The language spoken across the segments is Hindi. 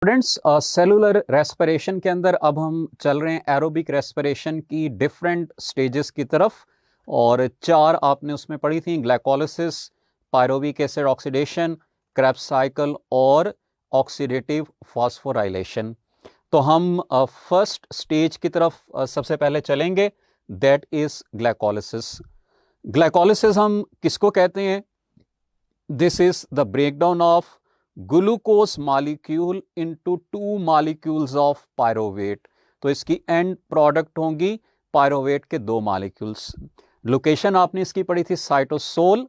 स्टूडेंट्स, सेलुलर रेस्पिरेशन के अंदर अब हम चल रहे हैं एरोबिक रेस्पिरेशन की डिफरेंट स्टेजेस की तरफ। और चार आपने उसमें पढ़ी थी, glycolysis, pyruvic acid oxidation, Krebs cycle और ऑक्सीडेटिव फॉस्फोराइलेशन। तो हम फर्स्ट स्टेज की तरफ सबसे पहले चलेंगे, दैट इज ग्लाइकोलिसिस। ग्लाइकोलिसिस हम किसको कहते हैं? This is the breakdown of glucose molecule into two molecules of pyruvate. तो इसकी एंड प्रोडक्ट होंगी पायरोवेट के दो मॉलिक्यूल्स। लोकेशन आपने इसकी पढ़ी थी साइटोसोल,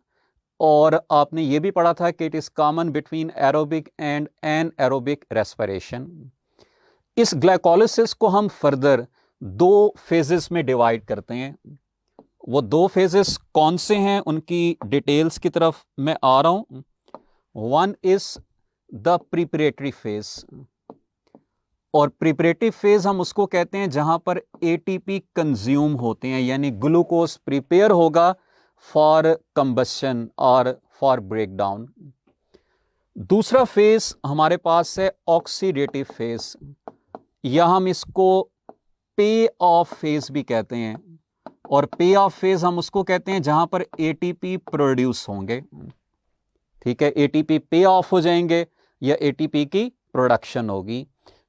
और आपने ये भी पढ़ा था कि it is common between aerobic and anaerobic respiration. इस ग्लाइकोलिसिस को हम फर्दर दो फेजेस में डिवाइड करते हैं। वो दो फेजेस कौन से हैं उनकी डिटेल्स की तरफ मैं आ रहा हूं। One is the preparatory phase, और प्रिपरेटिव फेज हम उसको कहते हैं जहां पर एटीपी कंज्यूम होते हैं, यानी ग्लूकोज प्रिपेयर होगा फॉर कंबशन और फॉर ब्रेकडाउन। दूसरा फेज हमारे पास है ऑक्सीडेटिव फेज, या हम इसको पे ऑफ फेज भी कहते हैं। और पे ऑफ फेज हम उसको कहते हैं जहां पर एटीपी प्रोड्यूस होंगे। ठीक है, एटीपी पे ऑफ हो जाएंगे या एटीपी की प्रोडक्शन होगी।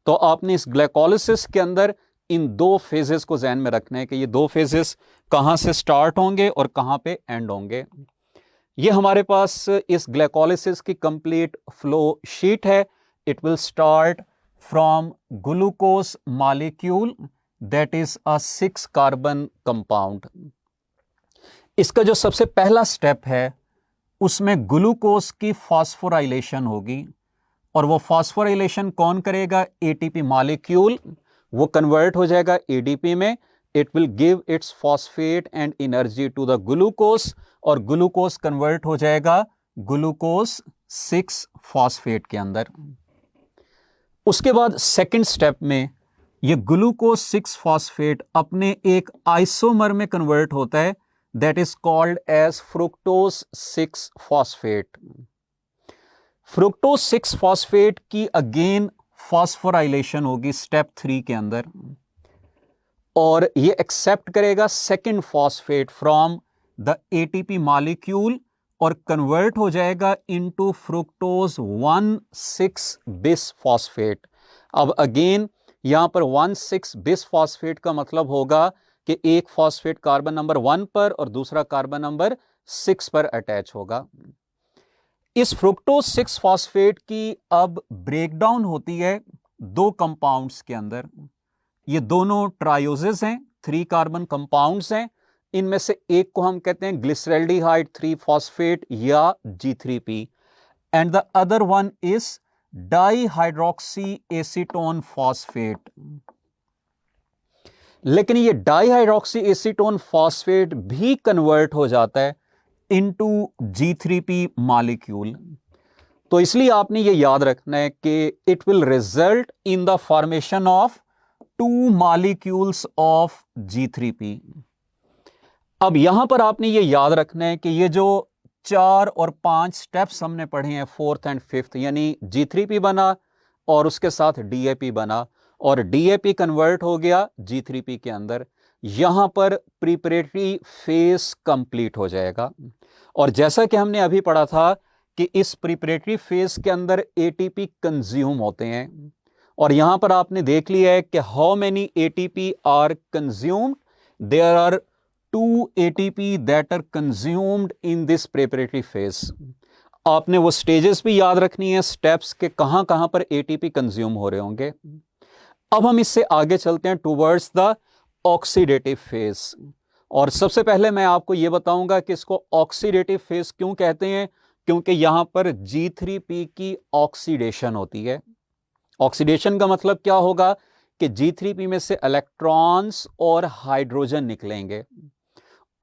तो आपने इस ग्लाइकोलिसिस के अंदर इन दो फेजेस को ध्यान में रखना है कि ये दो फेजेस कहां से स्टार्ट होंगे और कहां पे एंड होंगे। ये हमारे पास इस ग्लाइकोलिसिस की कंप्लीट फ्लो शीट है। It will start from glucose molecule, that is a 6 carbon compound. इसका जो सबसे पहला स्टेप है उसमें ग्लूकोज की फॉस्फोराइलेशन होगी, और वो फॉस्फोराइलेशन कौन करेगा? ATP molecule. वो कन्वर्ट हो जाएगा एडीपी में। It will give its phosphate and energy to the glucose, और ग्लूकोज कन्वर्ट हो जाएगा ग्लूकोज 6 फॉस्फेट के अंदर। उसके बाद सेकंड स्टेप में ये ग्लूकोज 6 फॉस्फेट अपने एक आइसोमर में कन्वर्ट होता है, that is called as fructose 6 phosphate. Fructose 6 phosphate की अगेन फॉस्फोराइलेशन होगी स्टेप 3 के अंदर, और ये एक्सेप्ट करेगा second phosphate from the ATP molecule और कन्वर्ट हो जाएगा इनटू फ्रुक्टोज 1,6 बिस फॉस्फेट। अब अगेन यहां पर 1,6 बिस फॉस्फेट का मतलब होगा कि एक फॉस्फेट कार्बन नंबर 1 पर और दूसरा कार्बन नंबर 6 पर अटैच होगा। इस फ्रुक्टोज 6 फॉस्फेट की अब ब्रेकडाउन होती है दो कंपाउंड्स के अंदर। ये दोनों ट्रायोजेस हैं, 3 कार्बन कंपाउंड्स हैं। इनमें से एक को हम कहते हैं ग्लिसरैल्डिहाइड 3 फॉस्फेट या G3P, and the other one is dihydroxy acetone phosphate. लेकिन ये डाइहाइड्रोक्सी एसीटोन फॉस्फेट भी कन्वर्ट हो जाता है इनटू G3P मॉलिक्यूल। तो इसलिए आपने ये याद रखना है कि it will result in the formation of 2 molecules of G3P। अब यहां पर आपने ये याद रखना है कि ये जो 4 और 5 स्टेप्स हमने पढ़े हैं, 4th एंड 5th, यानी G3P बना और उसके साथ DAP बना, और DAP कन्वर्ट हो गया G3P के अंदर। यहां पर प्रिपरेटरी फेज कंप्लीट हो जाएगा। और जैसा कि हमने अभी पढ़ा था कि इस प्रिपरेटरी फेज के अंदर एटीपी कंज्यूम होते हैं, और यहां पर आपने देख लिया है कि how many ATP are consumed. There are 2 ATP that are consumed in this preparatory phase. आपने वो स्टेजेस भी याद रखनी है, स्टेप्स के कहां कहां पर एटीपी कंज्यूम हो रहे होंगे। अब हम इससे आगे चलते हैं टुवर्ड्स द ऑक्सीडेटिव फेज। और सबसे पहले मैं आपको यह बताऊंगा कि इसको ऑक्सीडेटिव फेज क्यों कहते हैं, क्योंकि यहां पर G3P की ऑक्सीडेशन होती है। ऑक्सीडेशन का मतलब क्या होगा कि G3P में से इलेक्ट्रॉन्स और हाइड्रोजन निकलेंगे,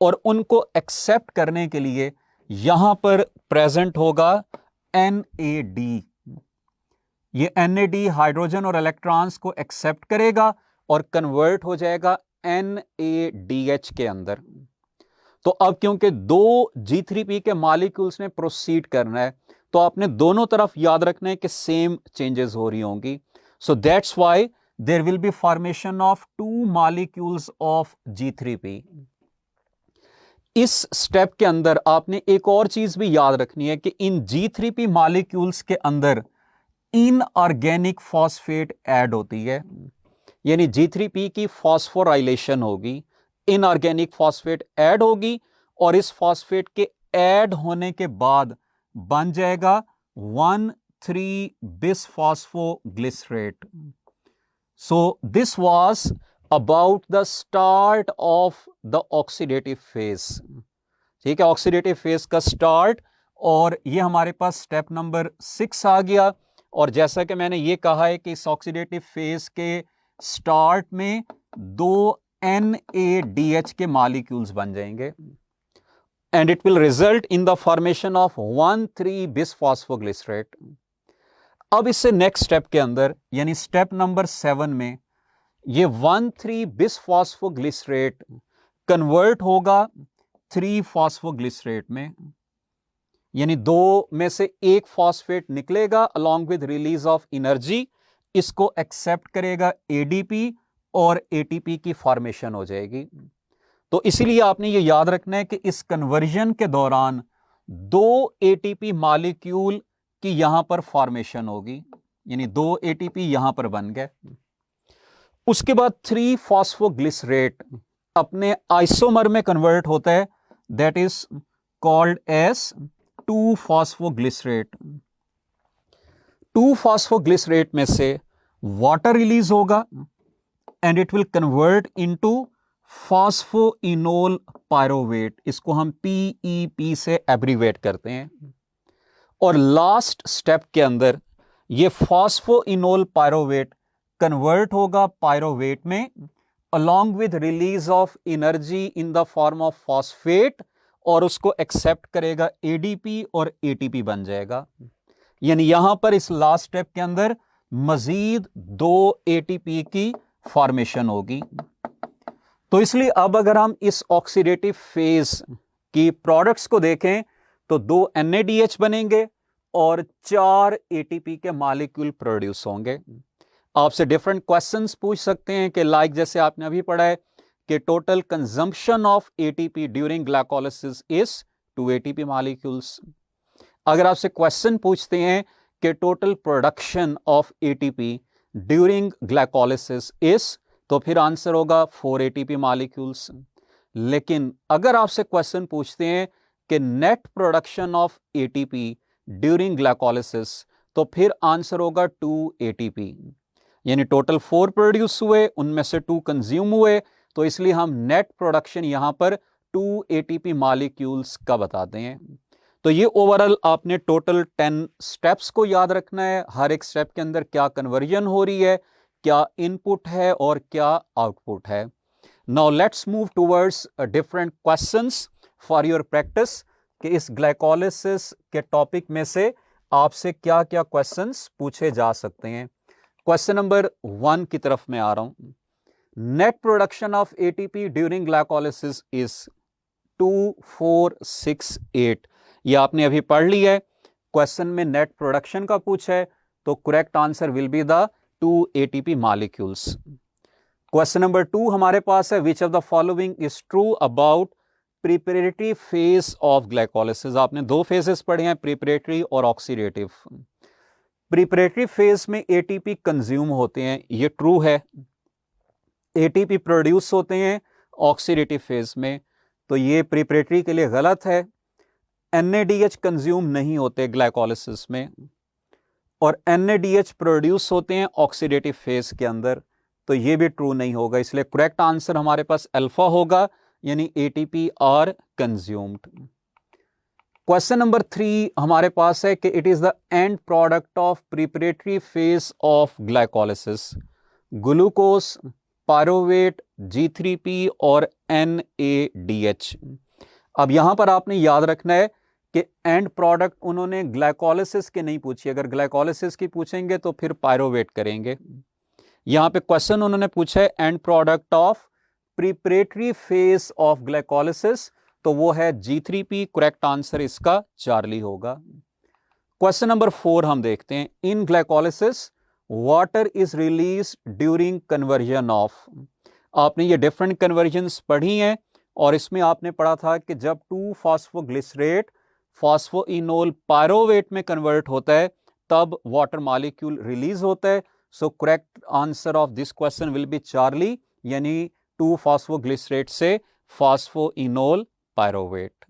और उनको एक्सेप्ट करने के लिए यहां पर प्रेजेंट होगा NAD। ये NAD हाइड्रोजन और इलेक्ट्रॉन्स को एक्सेप्ट करेगा और कन्वर्ट हो जाएगा NADH के अंदर। तो अब क्योंकि 2 G3P के मॉलिक्यूल्स ने प्रोसीड करना है, तो आपने दोनों तरफ याद रखना है कि सेम चेंजेस हो रही होंगी. So that's why there will be formation of 2 molecules of G3P. इस स्टेप के अंदर आपने एक और चीज भी याद रखनी है कि इन G3P मॉलिक्यूल्स के अंदर इनऑर्गेनिक फॉस्फेट ऐड होती है, यानी G3P की फॉस्फोराइलेशन होगी, इनऑर्गेनिक फॉस्फेट ऐड होगी और इस फॉस्फेट के ऐड होने के बाद बन जाएगा one three bisphosphoglycerate. So this was about the start of the oxidative phase. ठीक है, ऑक्सीडेटिव फेज का स्टार्ट, और ये हमारे पास स्टेप नंबर 6 आ गया. और जैसा कि मैंने ये कहा है कि इस ऑक्सीडेटिव फेज के स्टार्ट में 2 NADH के मॉलिक्यूल्स बन जाएंगे and it will result in the formation of one three bisphosphoglycerate. अब इससे नेक्स्ट स्टेप के अंदर यानी स्टेप नंबर 7 में ये 1,3-बिसफॉस्फोग्लिसरेट कन्वर्ट होगा 3-फॉस्फोग्लिसरेट में, यानी 2 में से एक फॉस्फेट निकलेगा along with release of energy, इसको एक्सेप्ट करेगा ADP और ATP की फॉर्मेशन हो जाएगी. तो इसीलिए आपने ये याद रखना है कि इस कन्वर्जन के दौरान 2 ATP मॉलिक्यूल की यहां पर फॉर्मेशन होगी, यानी 2 ATP यहां पर बन गए. उसके बाद 3-फॉस्फोग्लिसरेट अपने आइसोमर में कन्वर्ट होता है, दैट इज कॉल्ड एज 2-फॉस्फोग्लिसरेट. 2-फॉस्फोग्लिसरेट में से वाटर रिलीज होगा and it will convert into phosphoenol pyruvate, इसको हम PEP से एब्रीवेट करते हैं. और लास्ट स्टेप के अंदर ये फॉस्फोइनोल पायरोवेट कन्वर्ट होगा पायरोवेट में along with release of energy in the form of phosphate, और उसको एक्सेप्ट करेगा ADP और ATP बन जाएगा. यानी यहां पर इस लास्ट स्टेप के अंदर मजीद 2 ATP की फॉर्मेशन होगी. तो इसलिए अब अगर हम इस ऑक्सीडेटिव फेज की प्रोडक्ट्स को देखें तो 2 NADH बनेंगे और 4 ATP के मॉलिक्यूल प्रोड्यूस होंगे. आपसे डिफरेंट क्वेश्चंस पूछ सकते हैं कि लाइक जैसे आपने अभी पढ़ा है कि total consumption of ATP during glycolysis is 2 ATP molecules. अगर आपसे क्वेश्चन पूछते हैं कि total production of ATP during glycolysis is, तो फिर आंसर होगा 4 ATP मॉलिक्यूल्स. लेकिन अगर आपसे क्वेश्चन पूछते हैं कि net production of ATP during glycolysis, तो फिर आंसर होगा 2 ATP. यानी टोटल 4 प्रोड्यूस हुए, उनमें से 2 कंज्यूम हुए, तो इसलिए हम नेट प्रोडक्शन यहां पर 2 ATP मॉलिक्यूल्स का बताते हैं. तो ये ओवरऑल आपने टोटल 10 स्टेप्स को याद रखना है. हर एक स्टेप के अंदर क्या कन्वर्जन हो रही है, क्या इनपुट है और क्या आउटपुट है. Now let's move towards different questions for your practice कि इस ग्लाइकोलिसिस के टॉपिक में से आपसे क्या क्या क्वेश्चंस पूछे जा सकते हैं. क्वेश्चन नंबर 1 की तरफ मैं आ रहा हूं. Net production of ATP during glycolysis is 2, 4, 6, 8. ये आपने अभी पढ़ लिया है. क्वेश्चन में नेट प्रोडक्शन का पूछा है, तो correct answer will be the 2 ATP molecules. Question number 2 हमारे पास है, which of the following is true about preparatory phase of glycolysis. आपने 2 फेजेस पढ़े हैं, प्रिपरेटरी और ऑक्सीडेटिव. प्रिपरेटरी फेज में ATP कंज्यूम होते हैं, ये ट्रू है. ATP प्रोड्यूस होते हैं ऑक्सीडेटिव फेज में, तो ये प्रिपरेटरी के लिए गलत है. NADH कंज्यूम नहीं होते ग्लाइकोलिसिस में, और NADH प्रोड्यूस होते हैं ऑक्सीडेटिव फेज के अंदर, तो ये भी ट्रू नहीं होगा. इसलिए करेक्ट आंसर हमारे पास अल्फा होगा, यानी ATP are consumed. Question number 3 हमारे पास है कि it is the end product of preparatory phase of glycolysis. Glucose, pyruvate, G3P और NADH. अब यहां पर आपने याद रखना है कि एंड प्रोडक्ट उन्होंने ग्लाइकोलिसिस के नहीं पूछी. अगर ग्लाइकोलिसिस की पूछेंगे तो फिर पायरोवेट करेंगे. यहां पे क्वेश्चन उन्होंने पूछा है end product of preparatory phase of glycolysis, तो वो है G3P. करेक्ट आंसर इसका चार्ली होगा. क्वेश्चन नंबर 4 हम देखते हैं, in glycolysis water is release during conversion of. आपने ये डिफरेंट कन्वर्जन्स पढ़ी हैं और इसमें आपने पढ़ा था कि जब 2-फॉस्फोग्लिसरेट फॉस्फोइनोल पायरोवेट में कन्वर्ट होता है तब वाटर मॉलिक्यूल रिलीज होता है। So correct answer of this question will be Charlie, यानी 2-फॉस्फोग्लिसरेट से फॉस्फोइनोल पायरोवेट।